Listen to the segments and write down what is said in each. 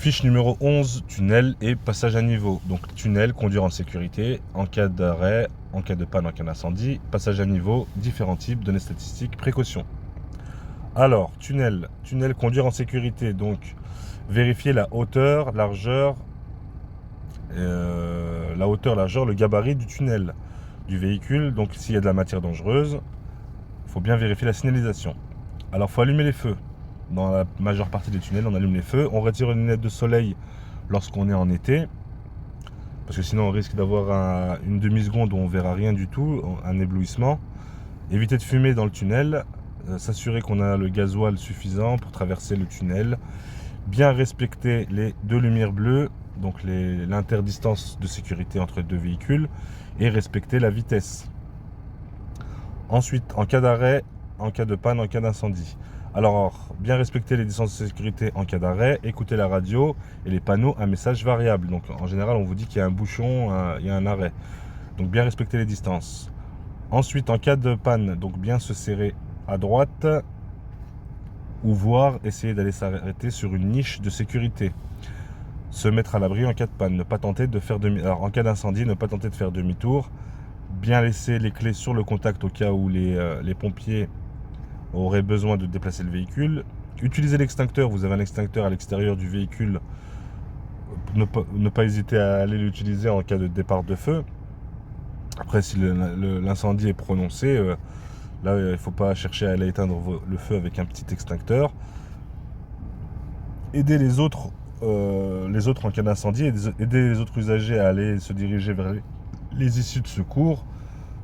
Fiche numéro 11, tunnel et passage à niveau. Donc tunnel, conduire en sécurité, en cas d'arrêt, en cas de panne, en cas d'incendie, passage à niveau, différents types, données statistiques, précautions. Alors, tunnel, conduire en sécurité, donc vérifier la hauteur, largeur, le gabarit du tunnel, du véhicule. Donc s'il y a de la matière dangereuse, il faut bien vérifier la signalisation. Alors, il faut allumer les feux. Dans la majeure partie des tunnels, on allume les feux. On retire une lunette de soleil lorsqu'on est en été, parce que sinon on risque d'avoir une demi-seconde où on verra rien du tout, un éblouissement. Éviter de fumer dans le tunnel, s'assurer qu'on a le gasoil suffisant pour traverser le tunnel. Bien respecter les deux lumières bleues, donc l'interdistance de sécurité entre les deux véhicules, et respecter la vitesse. Ensuite, en cas d'arrêt, en cas de panne, en cas d'incendie. Alors, bien respecter les distances de sécurité en cas d'arrêt, écouter la radio et les panneaux à message variable. Donc, en général, on vous dit qu'il y a un bouchon, il y a un arrêt. Donc, bien respecter les distances. Ensuite, en cas de panne, donc bien se serrer à droite ou voir essayer d'aller s'arrêter sur une niche de sécurité. Se mettre à l'abri en cas de panne. Ne pas tenter de faire demi-tour. Alors, en cas d'incendie, ne pas tenter de faire demi-tour. Bien laisser les clés sur le contact au cas où les pompiers auraient besoin de déplacer le véhicule. Utiliser l'extincteur, vous avez un extincteur à l'extérieur du véhicule, ne pas hésiter à aller l'utiliser en cas de départ de feu. Après, si l'incendie est prononcé, là il ne faut pas chercher à aller éteindre le feu avec un petit extincteur. Aider les autres en cas d'incendie, aider les autres usagers à aller se diriger vers les issues de secours.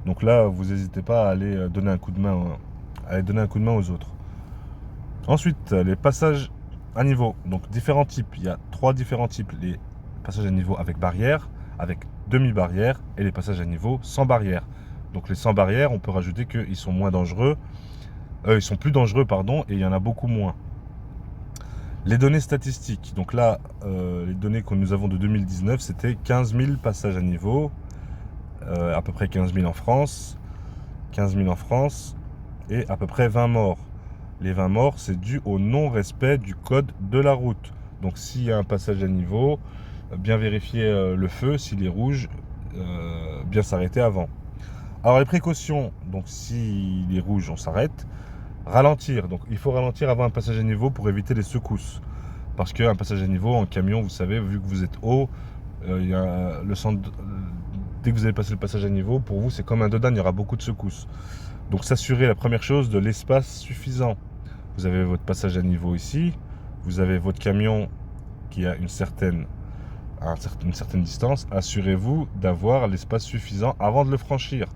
Donc là, vous n'hésitez pas à aller donner un coup de main aux autres. Ensuite, les passages à niveau. Donc différents types. Il y a 3 différents types. Les passages à niveau avec barrière, avec demi-barrière et les passages à niveau sans barrière. Donc les sans barrière, on peut rajouter qu'ils sont moins dangereux. Ils sont plus dangereux, pardon, et il y en a beaucoup moins. Les données statistiques. Donc là, les données que nous avons de 2019, c'était 15 000 passages à niveau. À peu près 15 000 en France. 15 000 en France. Et à peu près 20 morts. Les 20 morts, c'est dû au non-respect du code de la route. Donc s'il y a un passage à niveau, bien vérifier le feu, s'il est rouge, bien s'arrêter avant. Alors les précautions, donc s'il est rouge, on s'arrête. Ralentir, donc il faut ralentir avant un passage à niveau pour éviter les secousses. Parce qu'un passage à niveau en camion, vous savez, vu que vous êtes haut, dès que vous allez passer le passage à niveau, pour vous c'est comme un dodan, il y aura beaucoup de secousses. Donc s'assurer, la première chose, de l'espace suffisant. Vous avez votre passage à niveau ici, vous avez votre camion qui a une certaine distance. Assurez-vous d'avoir l'espace suffisant avant de le franchir.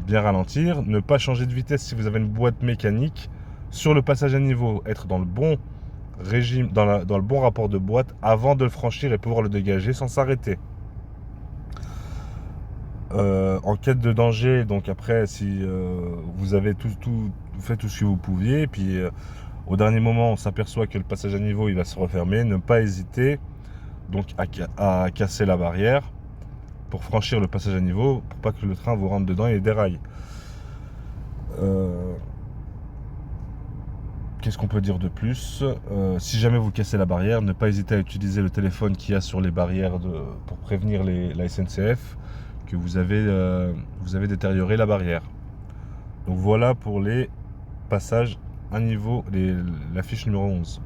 Bien ralentir, ne pas changer de vitesse si vous avez une boîte mécanique sur le passage à niveau, être dans le bon régime, dans le bon rapport de boîte avant de le franchir et pouvoir le dégager sans s'arrêter. En quête de danger, donc après, si vous avez vous faites tout ce que vous pouviez, puis au dernier moment on s'aperçoit que le passage à niveau il va se refermer, ne pas hésiter donc à casser la barrière pour franchir le passage à niveau, pour pas que le train vous rentre dedans et déraille. Qu'est-ce qu'on peut dire de plus? Si jamais vous cassez la barrière, ne pas hésiter à utiliser le téléphone qu'il y a sur les barrières pour prévenir la SNCF que vous avez détérioré la barrière. Donc voilà pour les passages à niveau, la fiche numéro 11.